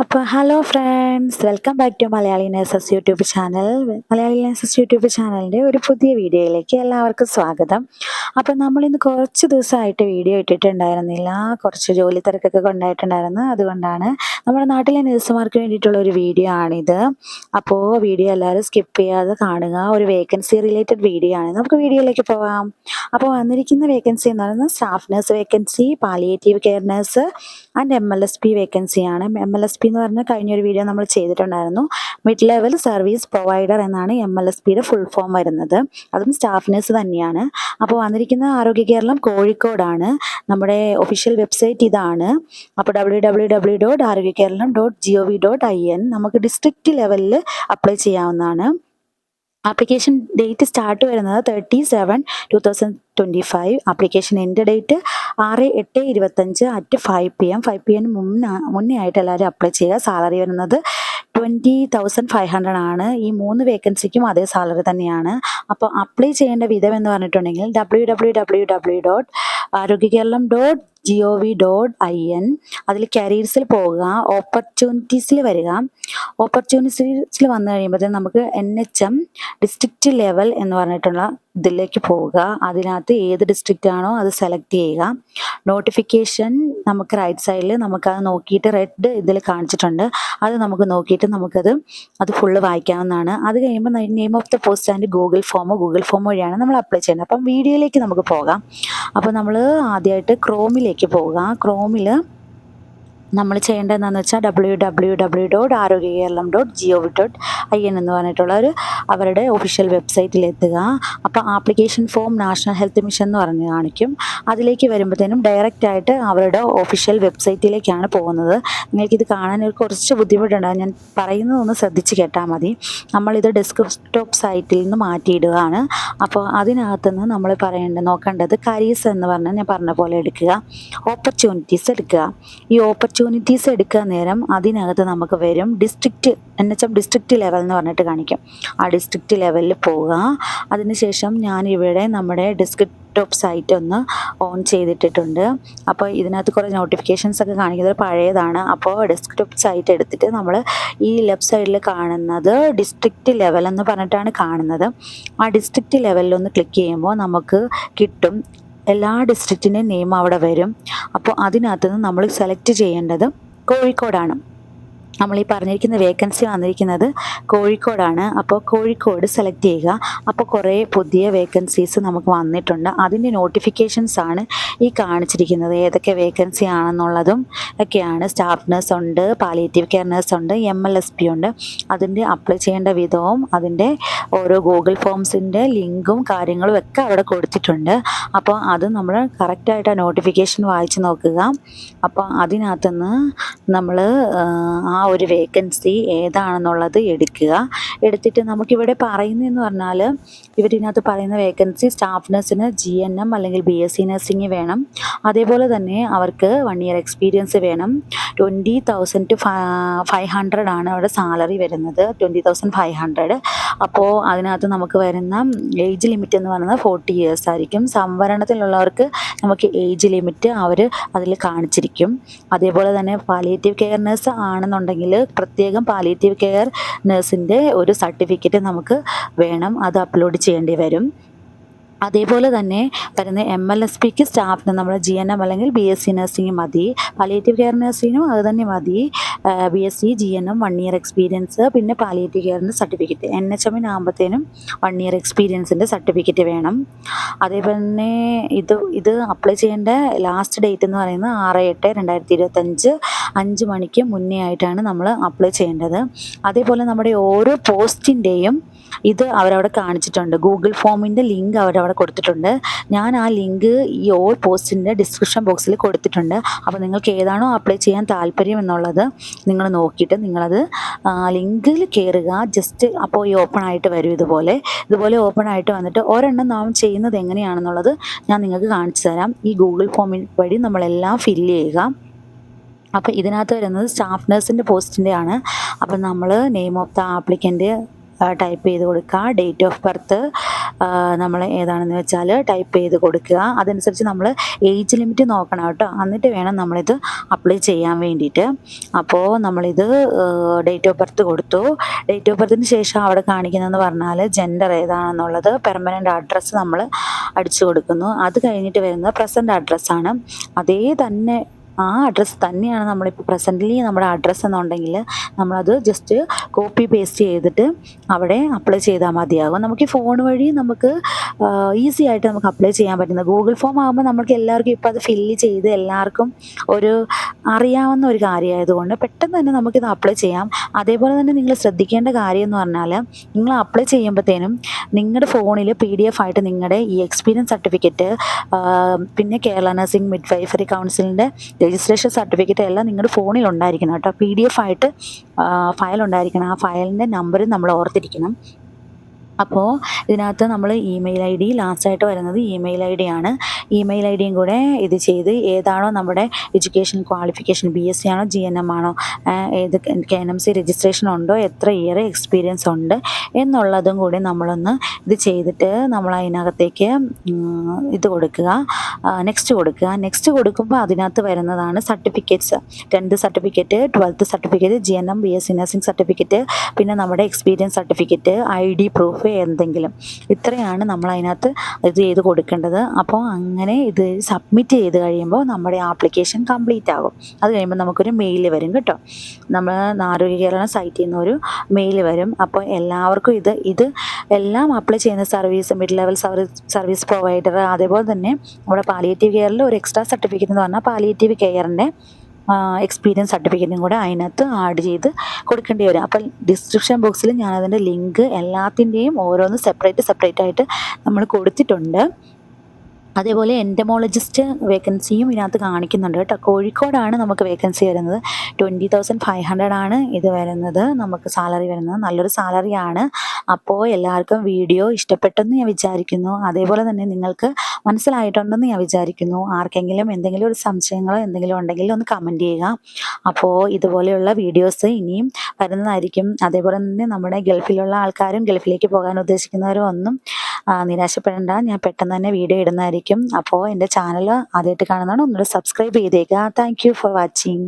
അപ്പോൾ hello friends, welcome back to Malayali nurses YouTube channel. Malayali nurses YouTube ചാനലിൻ്റെ ഒരു പുതിയ വീഡിയോയിലേക്ക് എല്ലാവർക്കും സ്വാഗതം. അപ്പോൾ നമ്മളിന്ന് കുറച്ച് ദിവസമായിട്ട് വീഡിയോ ഇട്ടിട്ടുണ്ടായിരുന്നില്ല. കുറച്ച് ജോലി തിരക്കൊക്കെ കൊണ്ടായിട്ടുണ്ടായിരുന്നു. അതുകൊണ്ടാണ് നമ്മുടെ നാട്ടിലെ നേഴ്സുമാർക്ക് വേണ്ടിയിട്ടുള്ള ഒരു വീഡിയോ ആണിത്. അപ്പോൾ വീഡിയോ എല്ലാവരും സ്കിപ്പ് ചെയ്യാതെ കാണുക. ഒരു വേക്കൻസി റിലേറ്റഡ് വീഡിയോ ആണ്. നമുക്ക് വീഡിയോയിലേക്ക് പോകാം. അപ്പോൾ വന്നിരിക്കുന്ന വേക്കൻസി എന്ന് പറയുന്നത് staff nurse vacancy, palliative care nurse and MLSP വേക്കൻസിയാണ്. MLSP എന്ന് പറഞ്ഞാൽ കഴിഞ്ഞൊരു വീഡിയോ നമ്മൾ ചെയ്തിട്ടുണ്ടായിരുന്നു. മിഡ് ലെവൽ സർവീസ് പ്രൊവൈഡർ എന്നാണ് MLSPയുടെ ഫുൾ ഫോം വരുന്നത്. അതും സ്റ്റാഫ് നേഴ്സ് തന്നെയാണ്. അപ്പോൾ വന്നിരിക്കുന്ന ആരോഗ്യ കേരളം കോഴിക്കോടാണ്. നമ്മുടെ ഒഫീഷ്യൽ വെബ്സൈറ്റ് ഇതാണ്. അപ്പോൾ www.arogyakeeralam.gov.in നമുക്ക് ഡിസ്ട്രിക്റ്റ് ലെവലിൽ അപ്ലൈ ചെയ്യാവുന്നതാണ്. ആപ്ലിക്കേഷൻ ഡേറ്റ് സ്റ്റാർട്ട് വരുന്നത് 30/7/2025. Application end date 6/8/25 at 5 PM. 5 PM മുന്നേ ആയിട്ട് എല്ലാവരും അപ്ലൈ ചെയ്യുക. സാലറി വരുന്നത് 20,500 ആണ്. ഈ 3 വേക്കൻസിക്കും അതേ സാലറി തന്നെയാണ്. അപ്പോൾ അപ്ലൈ ചെയ്യേണ്ട വിധം എന്ന് പറഞ്ഞിട്ടുണ്ടെങ്കിൽ www.arogyakeeralam.gov.in അതിൽ കരിയർസിൽ പോവുക, ഓപ്പർച്യൂണിറ്റീസിൽ വരിക. ഓപ്പർച്യൂണിറ്റീസിൽ വന്നു കഴിയുമ്പോഴത്തേക്കും നമുക്ക് NHM ഡിസ്ട്രിക്റ്റ് ലെവൽ എന്ന് പറഞ്ഞിട്ടുള്ള ഇതിലേക്ക് പോവുക. അതിനകത്ത് ഏത് ഡിസ്ട്രിക്റ്റ് ആണോ അത് സെലക്ട് ചെയ്യുക. നോട്ടിഫിക്കേഷൻ നമുക്ക് റൈറ്റ് സൈഡിൽ നമുക്കത് നോക്കിയിട്ട് റെഡ് ഇതിൽ കാണിച്ചിട്ടുണ്ട്. അത് നമുക്ക് നോക്കിയിട്ട് അത് ഫുള്ള് വായിക്കാവുന്നതാണ്. അത് കഴിയുമ്പോൾ name of the post and Google form വഴിയാണ് നമ്മൾ അപ്ലൈ ചെയ്യുന്നത്. അപ്പം വീഡിയോയിലേക്ക് നമുക്ക് പോകാം. അപ്പോൾ നമ്മൾ ആദ്യമായിട്ട് ക്രോമിലേക്ക് പോവുക. ക്രോമിൽ നമ്മൾ ചെയ്യേണ്ടത് എന്താണെന്ന് വെച്ചാൽ www.arogyakeeralam.gov.in എന്ന് പറഞ്ഞിട്ടുള്ള അവരുടെ ഒഫീഷ്യൽ വെബ്സൈറ്റിലെത്തുക. അപ്പോൾ application form national health mission എന്ന് പറഞ്ഞ് കാണിക്കും. അതിലേക്ക് വരുമ്പോഴത്തേനും ഡയറക്റ്റ് ആയിട്ട് അവരുടെ ഒഫീഷ്യൽ വെബ്സൈറ്റിലേക്കാണ് പോകുന്നത്. നിങ്ങൾക്കിത് കാണാൻ കുറച്ച് ബുദ്ധിമുട്ടുണ്ടാകും. ഞാൻ പറയുന്നതൊന്ന് ശ്രദ്ധിച്ച് കേട്ടാൽ മതി. നമ്മളിത് ഡെസ്ക്ടോപ്പ് സൈറ്റിൽ നിന്ന് മാറ്റിയിടുകയാണ്. അപ്പോൾ അതിനകത്തുനിന്ന് നമ്മൾ നോക്കേണ്ടത് കരിയർസ് എന്ന് പറഞ്ഞാൽ ഞാൻ പറഞ്ഞ പോലെ എടുക്കുക. ഓപ്പർച്യൂണിറ്റീസ് എടുക്കുക. ഈ ഓപ്പർച്യൂണിറ്റീസ് എടുക്കുക നേരം അതിനകത്ത് നമുക്ക് വരും ഡിസ്ട്രിക്റ്റ് NHM ഡിസ്ട്രിക്റ്റ് ലെവൽ എന്ന് പറഞ്ഞിട്ട് കാണിക്കും. ആ ഡിസ്ട്രിക്റ്റ് ലെവലിൽ പോവുക. അതിനുശേഷം ഞാനിവിടെ നമ്മുടെ ഡെസ്ക്ടോപ്പ് സൈറ്റ് ഒന്ന് ഓൺ ചെയ്തിട്ടിട്ടുണ്ട്. അപ്പോൾ ഇതിനകത്ത് കുറേ നോട്ടിഫിക്കേഷൻസ് ഒക്കെ കാണിക്കുന്നത് പഴയതാണ്. അപ്പോൾ ഡെസ്ക്ടോപ്പ് സൈറ്റ് എടുത്തിട്ട് നമ്മൾ ഈ ലെഫ്റ്റ് സൈഡിൽ കാണുന്നത് ഡിസ്ട്രിക്റ്റ് ലെവൽ എന്ന് പറഞ്ഞിട്ടാണ് കാണുന്നത്. ആ ഡിസ്ട്രിക്റ്റ് ലെവലിലൊന്ന് ക്ലിക്ക് ചെയ്യുമ്പോൾ നമുക്ക് കിട്ടും എല്ലാ ഡിസ്ട്രിക്റ്റിൻ്റെയും നെയിം അവിടെ വരും. അപ്പോൾ അതിനകത്ത് നിന്ന് നമ്മൾ സെലക്ട് ചെയ്യേണ്ടത് കോഴിക്കോടാണ്. നമ്മൾ ഈ പറഞ്ഞിരിക്കുന്ന വേക്കൻസി വന്നിരിക്കുന്നത് കോഴിക്കോടാണ്. അപ്പോൾ കോഴിക്കോട് സെലക്ട് ചെയ്യുക. അപ്പോൾ കുറേ പുതിയ വേക്കൻസീസ് നമുക്ക് വന്നിട്ടുണ്ട്. അതിൻ്റെ നോട്ടിഫിക്കേഷൻസ് ആണ് ഈ കാണിച്ചിരിക്കുന്നത്. ഏതൊക്കെ വേക്കൻസി ആണെന്നുള്ളതും ഒക്കെയാണ്. സ്റ്റാഫ് നഴ്സ് ഉണ്ട്, പാലിയേറ്റീവ് കെയർ നഴ്സ് ഉണ്ട്, MLSP ഉണ്ട്. അതിൻ്റെ അപ്ലൈ ചെയ്യേണ്ട വിധവും അതിൻ്റെ ഓരോ ഗൂഗിൾ ഫോംസിൻ്റെ ലിങ്കും കാര്യങ്ങളും ഒക്കെ അവിടെ കൊടുത്തിട്ടുണ്ട്. അപ്പോൾ അത് നമ്മൾ കറക്റ്റായിട്ട് ആ നോട്ടിഫിക്കേഷൻ വായിച്ച് നോക്കുക. അപ്പോൾ അതിനകത്തുനിന്ന് നമ്മൾ ആ ഒരു വേക്കൻസി ഏതാണെന്നുള്ളത് എടുത്തിട്ട് നമുക്കിവിടെ പറയുന്നതെന്ന് പറഞ്ഞാൽ ഇവരിനകത്ത് പറയുന്ന വേക്കൻസി സ്റ്റാഫ് നഴ്സിന് GNM അല്ലെങ്കിൽ BSc നഴ്സിംഗ് വേണം. അതേപോലെ തന്നെ അവർക്ക് 1 year എക്സ്പീരിയൻസ് വേണം. 20,000 to 500 ആണ് അവിടെ സാലറി വരുന്നത്. 20,500. അപ്പോൾ അതിനകത്ത് നമുക്ക് വരുന്ന ഏജ് ലിമിറ്റ് എന്ന് പറയുന്നത് 40 years ആയിരിക്കും. സംവരണത്തിലുള്ളവർക്ക് നമുക്ക് ഏജ് ലിമിറ്റ് അവർ അതിൽ കാണിച്ചിരിക്കും. അതേപോലെ തന്നെ പാലിയേറ്റീവ് കെയർ നഴ്സ് ആണെന്നുണ്ടെങ്കിൽ പ്രത്യേകം പാലിയേറ്റീവ് കെയർ നഴ്സിൻ്റെ ഒരു സർട്ടിഫിക്കറ്റ് നമുക്ക് വേണം. അത് അപ്ലോഡ് ചെയ്യേണ്ടി വരും. അതേപോലെ തന്നെ വരുന്ന MLSPക്ക് സ്റ്റാഫിന് നമ്മൾ GNM അല്ലെങ്കിൽ BSc നഴ്സിംഗ് മതി. പാലിയേറ്റീവ് കെയർ നഴ്സിനും അത് തന്നെ മതി. BSc GNM 1 year എക്സ്പീരിയൻസ്, പിന്നെ പാലിയേറ്റീവ് കെയറിൻ്റെ സർട്ടിഫിക്കറ്റ്. NHM ആകുമ്പോഴത്തേനും 1 year എക്സ്പീരിയൻസിൻ്റെ സർട്ടിഫിക്കറ്റ് വേണം. അതേപോലെ തന്നെ ഇത് അപ്ലൈ ചെയ്യേണ്ട ലാസ്റ്റ് ഡേറ്റ് എന്ന് പറയുന്നത് 6/8/2025 5 മണിക്ക് മുന്നേ ആയിട്ടാണ് നമ്മൾ അപ്ലൈ ചെയ്യേണ്ടത്. അതേപോലെ നമ്മുടെ ഓരോ പോസ്റ്റിൻ്റെയും ഇത് അവരവിടെ കാണിച്ചിട്ടുണ്ട്. ഗൂഗിൾ ഫോമിൻ്റെ ലിങ്ക് അവരവിടെ കൊടുത്തിട്ടുണ്ട്. ഞാൻ ആ ലിങ്ക് ഈ ഓൾ പോസ്റ്റിൻ്റെ ഡിസ്ക്രിപ്ഷൻ ബോക്സിൽ കൊടുത്തിട്ടുണ്ട്. അപ്പോൾ നിങ്ങൾക്ക് ഏതാണോ അപ്ലൈ ചെയ്യാൻ താല്പര്യം എന്നുള്ളത് നിങ്ങൾ നോക്കിയിട്ട് നിങ്ങളത് ലിങ്കിൽ കയറുക. ജസ്റ്റ് അപ്പോൾ ഈ ഓപ്പൺ ആയിട്ട് വരും. ഇതുപോലെ ഓപ്പൺ ആയിട്ട് വന്നിട്ട് ഒരെണ്ണം നാം ചെയ്യുന്നത് എങ്ങനെയാണെന്നുള്ളത് ഞാൻ നിങ്ങൾക്ക് കാണിച്ചു തരാം. ഈ ഗൂഗിൾ ഫോമിൽ വഴി നമ്മളെല്ലാം ഫില്ല് ചെയ്യുക. അപ്പോൾ ഇതിനകത്ത് വരുന്നത് സ്റ്റാഫ് നഴ്സിൻ്റെ പോസ്റ്റിൻ്റെ ആണ്. അപ്പോൾ നമ്മൾ name of the applicant type ചെയ്ത് കൊടുക്കുക. ഡേറ്റ് ഓഫ് ബർത്ത് നമ്മൾ ഏതാണെന്ന് വെച്ചാൽ ടൈപ്പ് ചെയ്ത് കൊടുക്കുക. അതനുസരിച്ച് നമ്മൾ ഏജ് ലിമിറ്റ് നോക്കണം കേട്ടോ. എന്നിട്ട് വേണം നമ്മളിത് അപ്ലൈ ചെയ്യാൻ വേണ്ടിയിട്ട്. അപ്പോൾ നമ്മളിത് ഡേറ്റ് ഓഫ് ബർത്ത് കൊടുത്തു. ഡേറ്റ് ഓഫ് ബർത്തിന് ശേഷം അവിടെ കാണിക്കുന്നതെന്ന് പറഞ്ഞാൽ ജെൻഡർ ഏതാണെന്നുള്ളത്, പെർമനൻ്റ് അഡ്രസ്സ് നമ്മൾ അടിച്ചു കൊടുക്കുന്നു. അത് കഴിഞ്ഞിട്ട് വരുന്നത് പ്രസൻറ്റ് അഡ്രസ്സാണ്. അതേ തന്നെ ആ അഡ്രസ്സ് തന്നെയാണ് നമ്മളിപ്പോൾ പ്രസൻ്റ്ലി നമ്മുടെ അഡ്രസ്സ് എന്നുണ്ടെങ്കിൽ നമ്മളത് ജസ്റ്റ് കോപ്പി പേസ്റ്റ് ചെയ്തിട്ട് അവിടെ അപ്ലൈ ചെയ്താൽ മതിയാകും. നമുക്ക് ഈ ഫോൺ വഴി നമുക്ക് ഈസി ആയിട്ട് നമുക്ക് അപ്ലൈ ചെയ്യാൻ പറ്റുന്നത്. ഗൂഗിൾ ഫോം ആകുമ്പോൾ നമുക്ക് എല്ലാവർക്കും ഇപ്പോൾ അത് ഫില്ല് ചെയ്ത് എല്ലാവർക്കും ഒരു അറിയാവുന്ന ഒരു കാര്യമായതുകൊണ്ട് പെട്ടെന്ന് തന്നെ നമുക്കിത് അപ്ലൈ ചെയ്യാം. അതേപോലെ തന്നെ നിങ്ങൾ ശ്രദ്ധിക്കേണ്ട കാര്യം എന്ന് പറഞ്ഞാൽ നിങ്ങൾ അപ്ലൈ ചെയ്യുമ്പോഴത്തേനും നിങ്ങളുടെ ഫോണിൽ PDF ആയിട്ട് നിങ്ങളുടെ ഈ എക്സ്പീരിയൻസ് സർട്ടിഫിക്കറ്റ്, പിന്നെ കേരള നഴ്സിംഗ് മിഡ്വൈഫറി കൗൺസിലിൻ്റെ രജിസ്ട്രേഷൻ സർട്ടിഫിക്കറ്റ് എല്ലാം നിങ്ങളുടെ ഫോണിൽ ഉണ്ടായിരിക്കണം കേട്ടോ. PDF ആയിട്ട് ഫയൽ ഉണ്ടായിരിക്കണം. ആ ഫയലിൻ്റെ നമ്പർ നമ്മൾ ഓർത്തിരിക്കണം. അപ്പോൾ ഇതിനകത്ത് നമ്മൾ ഇമെയിൽ ID ലാസ്റ്റായിട്ട് വരുന്നത് ഇമെയിൽ ID ആണ്. ഇമെയിൽ IDയും കൂടെ ഇത് ചെയ്ത് ഏതാണോ നമ്മുടെ എഡ്യൂക്കേഷൻ ക്വാളിഫിക്കേഷൻ, BSc ആണോ GNM ആണോ, ഏത് KNMC രജിസ്ട്രേഷൻ ഉണ്ടോ, എത്ര ഇയർ എക്സ്പീരിയൻസ് ഉണ്ട് എന്നുള്ളതും കൂടി നമ്മളൊന്ന് ഇത് ചെയ്തിട്ട് നമ്മൾ അതിനകത്തേക്ക് ഇത് കൊടുക്കുക, നെക്സ്റ്റ് കൊടുക്കുക. നെക്സ്റ്റ് കൊടുക്കുമ്പോൾ അതിനകത്ത് വരുന്നതാണ് certificates. 10th certificate, 12th certificate, GNM BSc nursing certificate, പിന്നെ നമ്മുടെ എക്സ്പീരിയൻസ് സർട്ടിഫിക്കറ്റ്, ID പ്രൂഫ് എന്തെങ്കിലും. ഇത്രയാണ് നമ്മൾ അതിനകത്ത് ഇത് ചെയ്ത് കൊടുക്കേണ്ടത്. അപ്പോൾ അങ്ങനെ ഇത് സബ്മിറ്റ് ചെയ്ത് കഴിയുമ്പോൾ നമ്മുടെ ആപ്ലിക്കേഷൻ കംപ്ലീറ്റ് ആകും. അത് കഴിയുമ്പോൾ നമുക്കൊരു മെയിൽ വരും കേട്ടോ. നമ്മൾ ആരോഗ്യ കേരളം സൈറ്റിൽ നിന്ന് ഒരു മെയിൽ വരും. അപ്പോൾ എല്ലാവർക്കും ഇത് എല്ലാം അപ്ലൈ ചെയ്യുന്ന service, mid level service provider, അതേപോലെ തന്നെ നമ്മുടെ പാലിയേറ്റീവ് കെയറിൽ ഒരു എക്സ്ട്രാ സർട്ടിഫിക്കറ്റ് എന്ന് പറഞ്ഞാൽ പാലിയേറ്റീവ് കെയറിൻ്റെ എക്സ്പീരിയൻസ് സർട്ടിഫിക്കറ്റും കൂടെ അതിനകത്ത് ആഡ് ചെയ്ത് കൊടുക്കേണ്ടി വരും. അപ്പം ഡിസ്ക്രിപ്ഷൻ ബോക്സിൽ ഞാനതിൻ്റെ ലിങ്ക് എല്ലാത്തിൻ്റെയും ഓരോന്ന് സെപ്പറേറ്റ് ആയിട്ട് നമ്മൾ കൊടുത്തിട്ടുണ്ട്. അതേപോലെ എൻറ്റമോളജിസ്റ്റ് വേക്കൻസിയും ഇതിനകത്ത് കാണിക്കുന്നുണ്ട് കേട്ടോ. കോഴിക്കോടാണ് നമുക്ക് വേക്കൻസി വരുന്നത്. 20,500 ആണ് ഇത് വരുന്നത്, നമുക്ക് സാലറി വരുന്നത്. നല്ലൊരു സാലറിയാണ്. അപ്പോൾ എല്ലാവർക്കും വീഡിയോ ഇഷ്ടപ്പെട്ടെന്ന് ഞാൻ വിചാരിക്കുന്നു. അതേപോലെ തന്നെ നിങ്ങൾക്ക് മനസ്സിലായിട്ടുണ്ടെന്ന് ഞാൻ വിചാരിക്കുന്നു. ആർക്കെങ്കിലും എന്തെങ്കിലും ഒരു സംശയങ്ങളോ എന്തെങ്കിലും ഉണ്ടെങ്കിൽ ഒന്ന് കമൻറ്റ് ചെയ്യുക. അപ്പോൾ ഇതുപോലെയുള്ള വീഡിയോസ് ഇനിയും വരുന്നതായിരിക്കും. അതേപോലെ തന്നെ നമ്മുടെ ഗൾഫിലുള്ള ആൾക്കാരും ഗൾഫിലേക്ക് പോകാൻ ഉദ്ദേശിക്കുന്നവരും ഒന്നും നിരാശപ്പെടേണ്ട. ഞാൻ പെട്ടെന്ന് തന്നെ വീഡിയോ ഇടുന്നതായിരിക്കും. അപ്പോൾ എൻ്റെ ചാനൽ ആദ്യമായിട്ട് കാണുന്നതാണ്, ഒന്നുകൂടെ സബ്സ്ക്രൈബ് ചെയ്തേക്കുക. Thank you for watching.